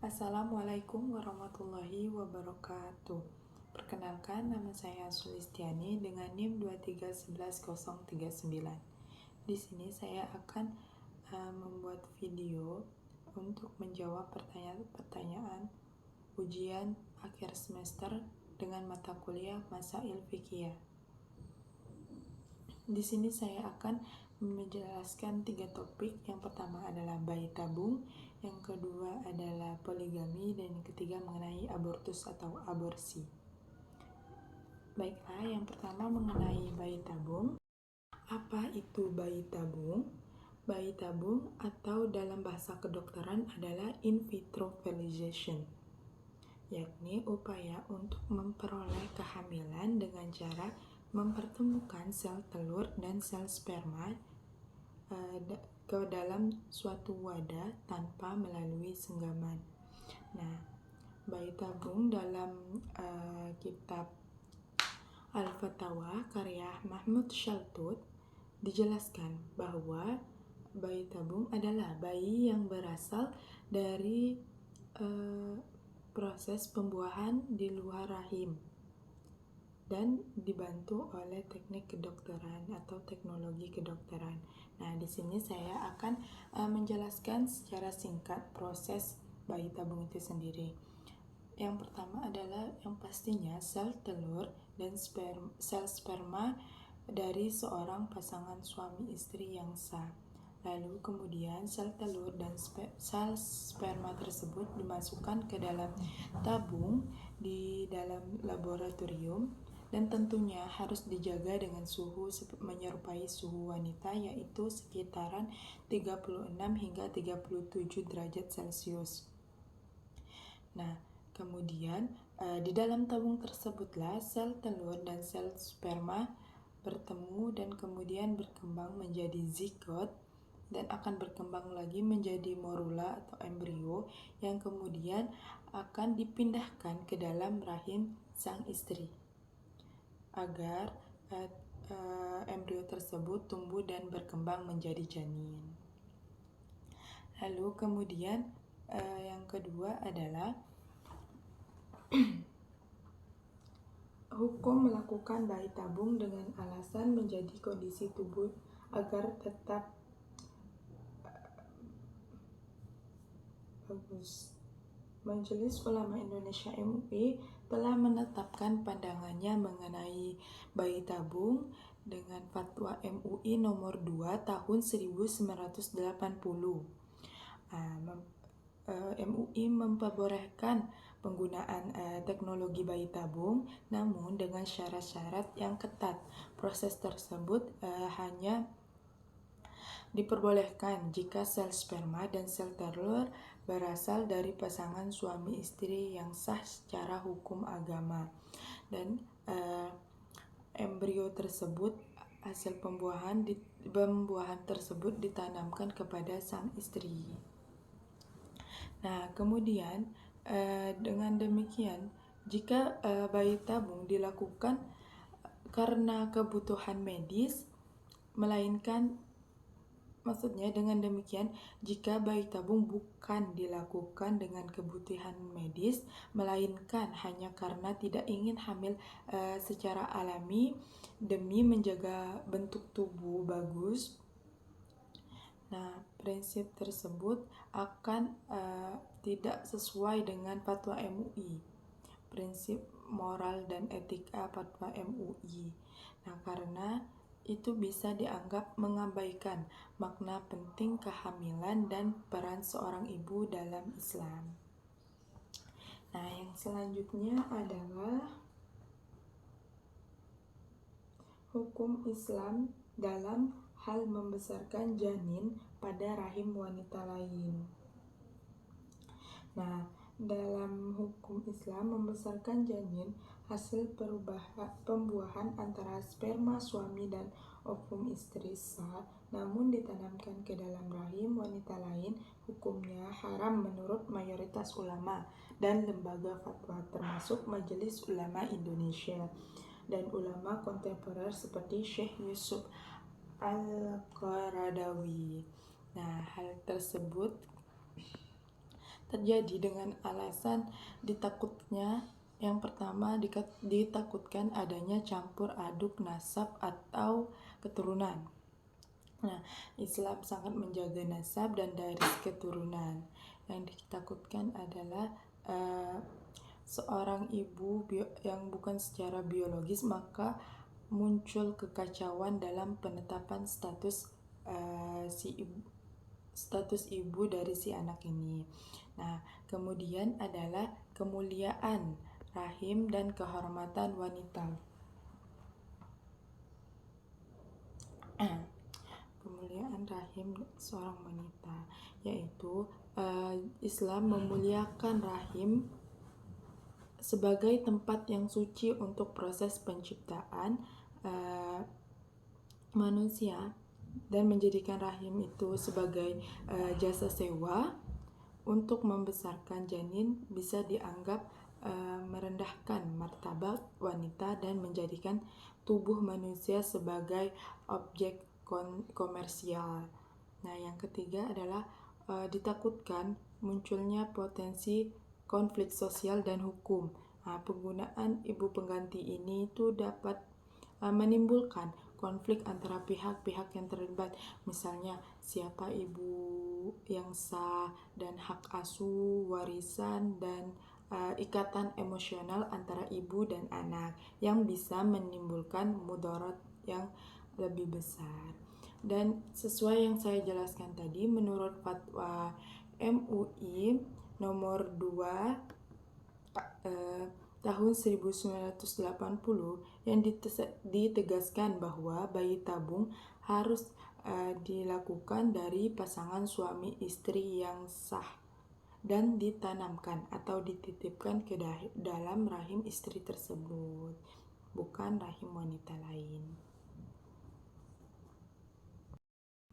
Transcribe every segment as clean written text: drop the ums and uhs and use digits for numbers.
Assalamualaikum warahmatullahi wabarakatuh. Perkenalkan, nama saya Sulistiani dengan NIM 2311039. Di sini saya akan membuat video untuk menjawab pertanyaan-pertanyaan ujian akhir semester dengan mata kuliah Masail Fiqhiyah. Di sini saya akan menjelaskan 3 topik. Yang pertama adalah bayi tabung, yang kedua adalah poligami, dan yang ketiga mengenai abortus atau aborsi. Baiklah, yang pertama mengenai bayi tabung. Apa itu bayi tabung? Bayi tabung atau dalam bahasa kedokteran adalah in vitro fertilization, yakni upaya untuk memperoleh kehamilan dengan cara mempertemukan sel telur dan sel sperma ke dalam suatu wadah tanpa melalui senggaman. Nah, bayi tabung dalam kitab Al-Fatawa karya Mahmud Shaltut dijelaskan bahwa bayi tabung adalah bayi yang berasal dari proses pembuahan di luar rahim dan dibantu oleh teknik kedokteran atau teknologi kedokteran. Nah, di sini saya akan menjelaskan secara singkat proses bayi tabung itu sendiri. Yang pertama adalah yang pastinya sel telur dan sel sperma dari seorang pasangan suami istri yang sah. Lalu kemudian sel telur dan sel sperma tersebut dimasukkan ke dalam tabung di dalam laboratorium, dan tentunya harus dijaga dengan suhu menyerupai suhu wanita, yaitu sekitaran 36 hingga 37 derajat Celcius. Nah, kemudian di dalam tabung tersebutlah sel telur dan sel sperma bertemu dan kemudian berkembang menjadi zigot dan akan berkembang lagi menjadi morula atau embrio yang kemudian akan dipindahkan ke dalam rahim sang istri agar embrio tersebut tumbuh dan berkembang menjadi janin. Lalu kemudian yang kedua adalah hukum melakukan bayi tabung dengan alasan menjadi kondisi tubuh agar tetap bagus. Majelis Ulama Indonesia MUI telah menetapkan pandangannya mengenai bayi tabung dengan Fatwa MUI nomor 2 tahun 1980. MUI memperbolehkan penggunaan teknologi bayi tabung, namun dengan syarat-syarat yang ketat. Proses tersebut hanya diperbolehkan jika sel sperma dan sel telur berasal dari pasangan suami istri yang sah secara hukum agama, dan embrio tersebut, hasil pembuahan tersebut ditanamkan kepada sang istri. Nah, kemudian dengan demikian, jika bayi tabung dilakukan karena kebutuhan medis, dengan demikian, jika bayi tabung bukan dilakukan dengan kebutuhan medis, melainkan hanya karena tidak ingin hamil secara alami demi menjaga bentuk tubuh bagus, nah, prinsip tersebut akan tidak sesuai dengan Fatwa MUI, prinsip moral dan etika Fatwa MUI. Nah, karena itu bisa dianggap mengabaikan makna penting kehamilan dan peran seorang ibu dalam Islam. Nah, yang selanjutnya adalah hukum Islam dalam hal membesarkan janin pada rahim wanita lain. Nah, dalam hukum Islam, membesarkan janin hasil pembuahan antara sperma suami dan ovum istri sah, namun ditanamkan ke dalam rahim wanita lain, hukumnya haram menurut mayoritas ulama dan lembaga fatwa termasuk Majelis Ulama Indonesia dan ulama kontemporer seperti Syekh Yusuf Al-Qaradawi. Nah, hal tersebut terjadi dengan alasan yang pertama ditakutkan adanya campur aduk nasab atau keturunan. Nah, Islam sangat menjaga nasab dan garis keturunan. Yang ditakutkan adalah seorang ibu yang bukan secara biologis, maka muncul kekacauan dalam penetapan status ibu dari si anak ini. Nah, kemudian adalah kemuliaan rahim dan kehormatan wanita. Kemuliaan rahim seorang wanita, yaitu Islam memuliakan rahim sebagai tempat yang suci untuk proses penciptaan manusia, dan menjadikan rahim itu sebagai jasa sewa untuk membesarkan janin bisa dianggap merendahkan martabat wanita dan menjadikan tubuh manusia sebagai objek komersial. Nah, yang ketiga adalah ditakutkan munculnya potensi konflik sosial dan hukum. Nah, penggunaan ibu pengganti ini itu dapat menimbulkan konflik antara pihak-pihak yang terlibat, misalnya siapa ibu yang sah dan hak asuh, warisan, dan ikatan emosional antara ibu dan anak yang bisa menimbulkan mudarat yang lebih besar. Dan sesuai yang saya jelaskan tadi, menurut fatwa MUI nomor 2 tahun 1980 yang ditegaskan bahwa bayi tabung harus dilakukan dari pasangan suami istri yang sah dan ditanamkan atau dititipkan ke dalam rahim istri tersebut, bukan rahim wanita lain.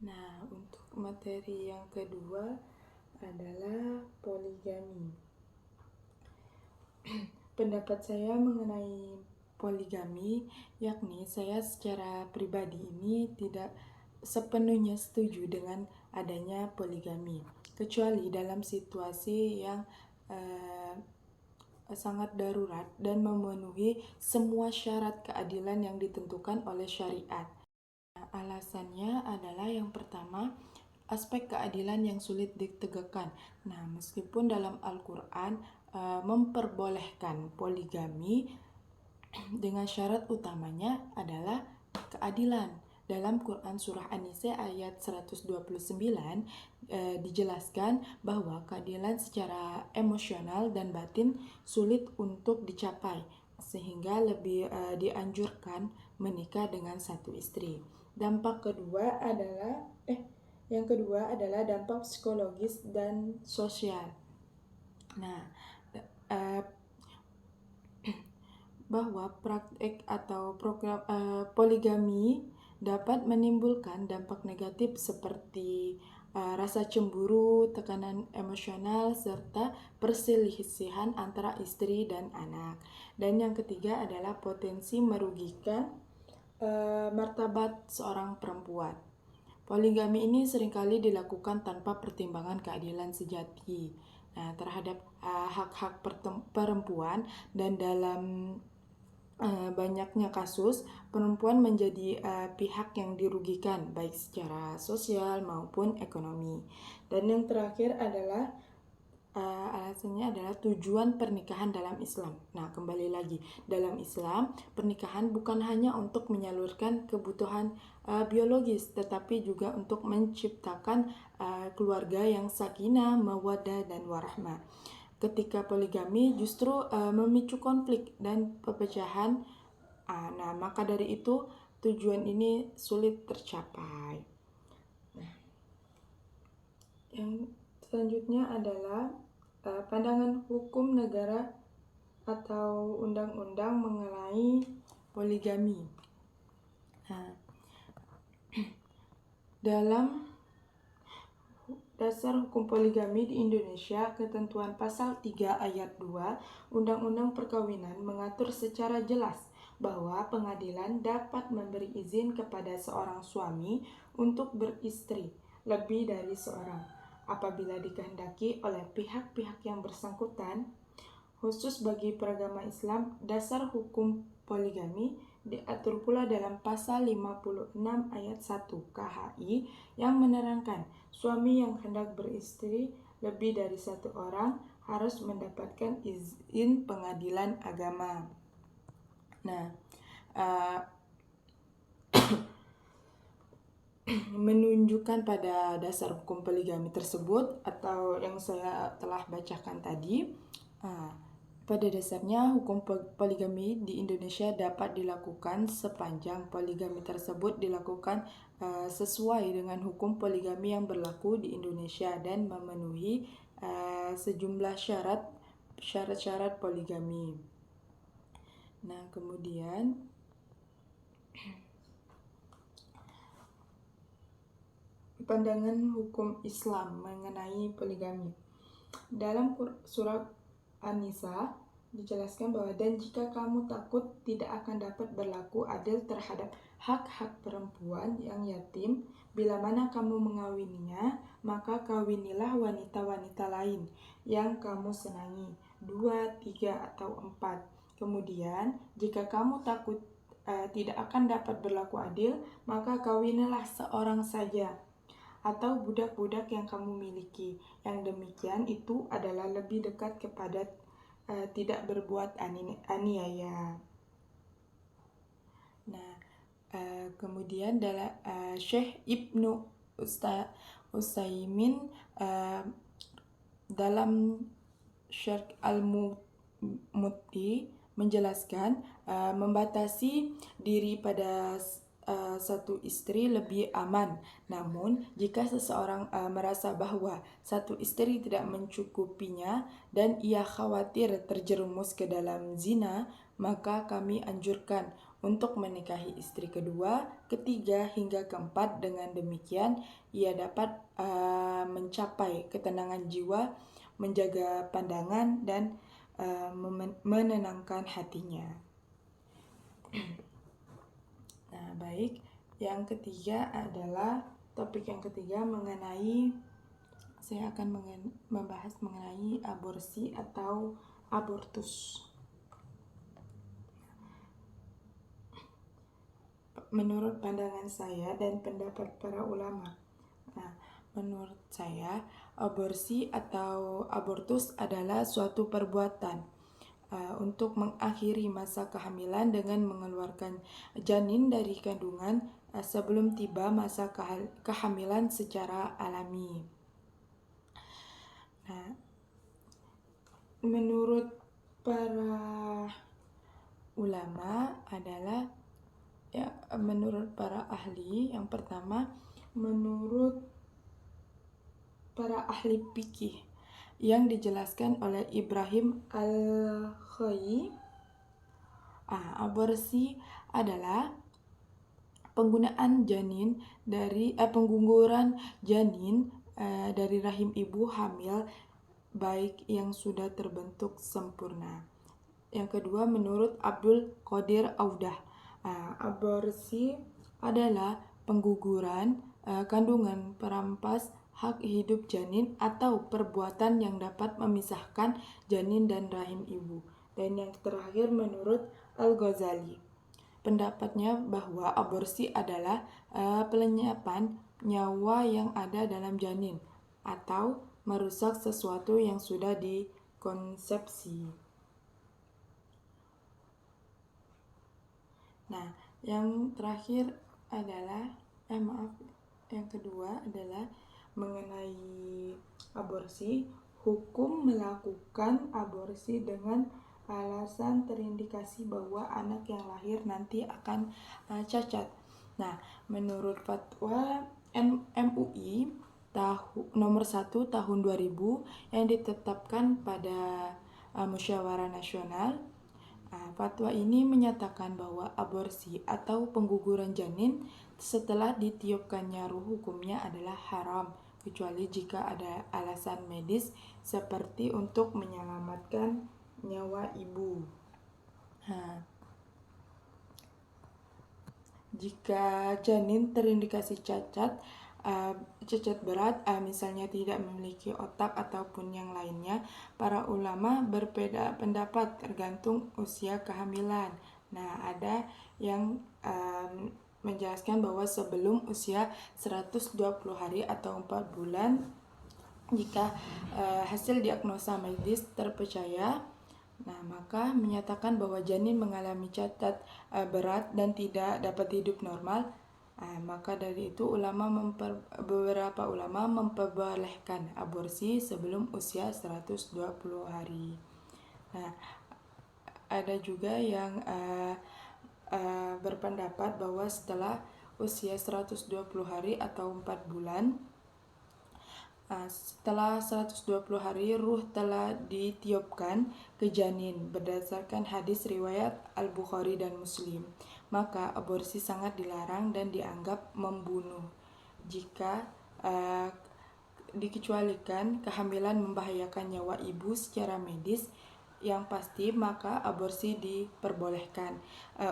Nah, untuk materi yang kedua adalah poligami. Pendapat saya mengenai poligami, yakni saya secara pribadi ini tidak sepenuhnya setuju dengan adanya poligami, kecuali dalam situasi yang sangat darurat dan memenuhi semua syarat keadilan yang ditentukan oleh syariat. Alasannya adalah yang pertama, aspek keadilan yang sulit ditegakkan. Nah, meskipun dalam Al-Quran memperbolehkan poligami, dengan syarat utamanya adalah keadilan. Dalam Quran Surah An-Nisa ayat 129 dijelaskan bahwa keadilan secara emosional dan batin sulit untuk dicapai, sehingga lebih dianjurkan menikah dengan satu istri. Yang kedua adalah dampak psikologis dan sosial. Nah, bahwa praktek atau program poligami dapat menimbulkan dampak negatif seperti rasa cemburu, tekanan emosional, serta perselisihan antara istri dan anak. Dan yang ketiga adalah potensi merugikan martabat seorang perempuan. Poligami ini seringkali dilakukan tanpa pertimbangan keadilan sejati terhadap hak-hak perempuan, dan dalam banyaknya kasus, perempuan menjadi pihak yang dirugikan baik secara sosial maupun ekonomi. Dan yang terakhir adalah alasannya adalah tujuan pernikahan dalam Islam. Nah, kembali lagi, dalam Islam pernikahan bukan hanya untuk menyalurkan kebutuhan biologis, tetapi juga untuk menciptakan keluarga yang sakinah, mawaddah, dan warahmah. Ketika poligami justru memicu konflik dan perpecahan, maka dari itu tujuan ini sulit tercapai. Nah, yang selanjutnya adalah pandangan hukum negara atau undang-undang mengenai poligami. Dalam dasar hukum poligami di Indonesia, ketentuan pasal 3 ayat 2 Undang-Undang Perkawinan mengatur secara jelas bahwa pengadilan dapat memberi izin kepada seorang suami untuk beristri lebih dari seorang. apabila dikehendaki oleh pihak-pihak yang bersangkutan. Khusus bagi peragama Islam, dasar hukum poligami diatur pula dalam pasal 56 ayat 1 KHI yang menerangkan suami yang hendak beristri lebih dari satu orang harus mendapatkan izin pengadilan agama. Nah, menunjukkan pada dasar hukum poligami tersebut atau yang saya telah bacakan tadi, pada dasarnya hukum poligami di Indonesia dapat dilakukan sepanjang poligami tersebut dilakukan sesuai dengan hukum poligami yang berlaku di Indonesia dan memenuhi sejumlah syarat-syarat poligami. Nah, kemudian pandangan hukum Islam mengenai poligami. Dalam surat An-Nisa dijelaskan bahwa dan jika kamu takut tidak akan dapat berlaku adil terhadap hak-hak perempuan yang yatim, bila mana kamu mengawininya, maka kawinilah wanita-wanita lain yang kamu senangi, 2, 3, atau 4. Kemudian, jika kamu takut tidak akan dapat berlaku adil, maka kawinilah seorang saja atau budak-budak yang kamu miliki. Yang demikian itu adalah lebih dekat kepada tidak berbuat aniaya. Nah, kemudian Syekh Ibnu Utsaimin dalam Syarh Al-Muti menjelaskan membatasi diri pada satu istri lebih aman. Namun, jika seseorang merasa bahwa satu istri tidak mencukupinya dan ia khawatir terjerumus ke dalam zina, maka kami anjurkan untuk menikahi istri kedua, ketiga, hingga keempat. Dengan demikian, ia dapat mencapai ketenangan jiwa, menjaga pandangan, dan menenangkan hatinya. Nah, baik. Yang ketiga adalah topik yang ketiga mengenai saya akan membahas mengenai aborsi atau abortus. Menurut pandangan saya dan pendapat para ulama. Nah, menurut saya aborsi atau abortus adalah suatu perbuatan untuk mengakhiri masa kehamilan dengan mengeluarkan janin dari kandungan sebelum tiba masa kehamilan secara alami. Nah, menurut para ulama adalah menurut para ahli, yang pertama menurut para ahli fikih yang dijelaskan oleh Ibrahim Al-Khoi, aborsi adalah penggunaan janin pengguguran janin dari rahim ibu hamil baik yang sudah terbentuk sempurna. Yang kedua, menurut Abdul Qadir Audah, aborsi adalah pengguguran kandungan perampas hak hidup janin atau perbuatan yang dapat memisahkan janin dan rahim ibu. Dan yang terakhir menurut Al-Ghazali, pendapatnya bahwa aborsi adalah pelenyapan nyawa yang ada dalam janin atau merusak sesuatu yang sudah dikonsepsi. Nah, yang terakhir adalah yang kedua adalah mengenai aborsi, hukum melakukan aborsi dengan alasan terindikasi bahwa anak yang lahir nanti akan cacat. Nah, menurut fatwa MUI nomor 1 tahun 2000 yang ditetapkan pada Musyawarah Nasional, fatwa ini menyatakan bahwa aborsi atau pengguguran janin setelah ditiupkannya ruh hukumnya adalah haram, kecuali jika ada alasan medis seperti untuk menyelamatkan nyawa ibu. Jika janin terindikasi cacat, cacat berat, misalnya tidak memiliki otak ataupun yang lainnya, para ulama berbeda pendapat tergantung usia kehamilan. Nah, ada yang menjelaskan bahwa sebelum usia 120 hari atau 4 bulan, jika hasil diagnosa medis terpercaya, nah maka menyatakan bahwa janin mengalami cacat berat dan tidak dapat hidup normal. Maka dari itu beberapa ulama memperbolehkan aborsi sebelum usia 120 hari. Nah, ada juga yang berpendapat bahwa setelah usia 120 hari atau 4 bulan, setelah 120 hari ruh telah ditiupkan ke janin berdasarkan hadis riwayat Al-Bukhari dan Muslim. Maka aborsi sangat dilarang dan dianggap membunuh jika dikecualikan kehamilan membahayakan nyawa ibu secara medis yang pasti, maka aborsi diperbolehkan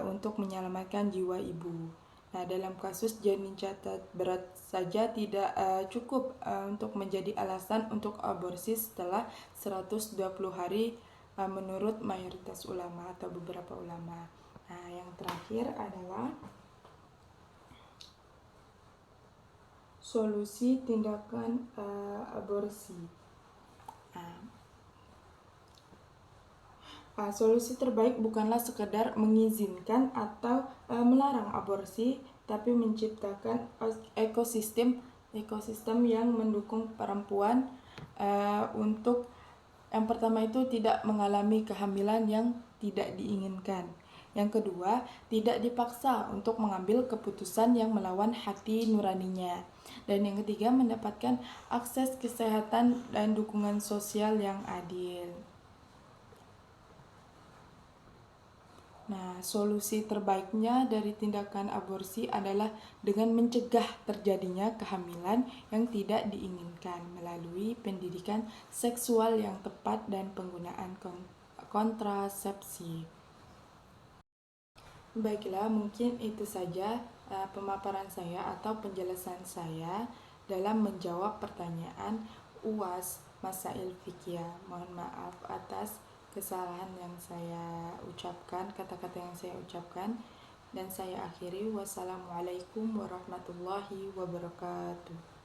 untuk menyelamatkan jiwa ibu. Nah, dalam kasus janin cacat berat saja tidak cukup untuk menjadi alasan untuk aborsi setelah 120 hari menurut mayoritas ulama atau beberapa ulama. Nah, yang terakhir adalah solusi tindakan aborsi. Solusi terbaik bukanlah sekedar mengizinkan atau melarang aborsi, tapi menciptakan ekosistem yang mendukung perempuan untuk yang pertama itu tidak mengalami kehamilan yang tidak diinginkan. Yang kedua, tidak dipaksa untuk mengambil keputusan yang melawan hati nuraninya. Dan yang ketiga, mendapatkan akses kesehatan dan dukungan sosial yang adil. Nah, solusi terbaiknya dari tindakan aborsi adalah dengan mencegah terjadinya kehamilan yang tidak diinginkan melalui pendidikan seksual yang tepat dan penggunaan kontrasepsi. Baiklah, mungkin itu saja pemaparan saya atau penjelasan saya dalam menjawab pertanyaan UAS Masail Fikih. Mohon maaf atas kesalahan yang saya ucapkan, kata-kata yang saya ucapkan, dan saya akhiri. Wassalamualaikum warahmatullahi wabarakatuh.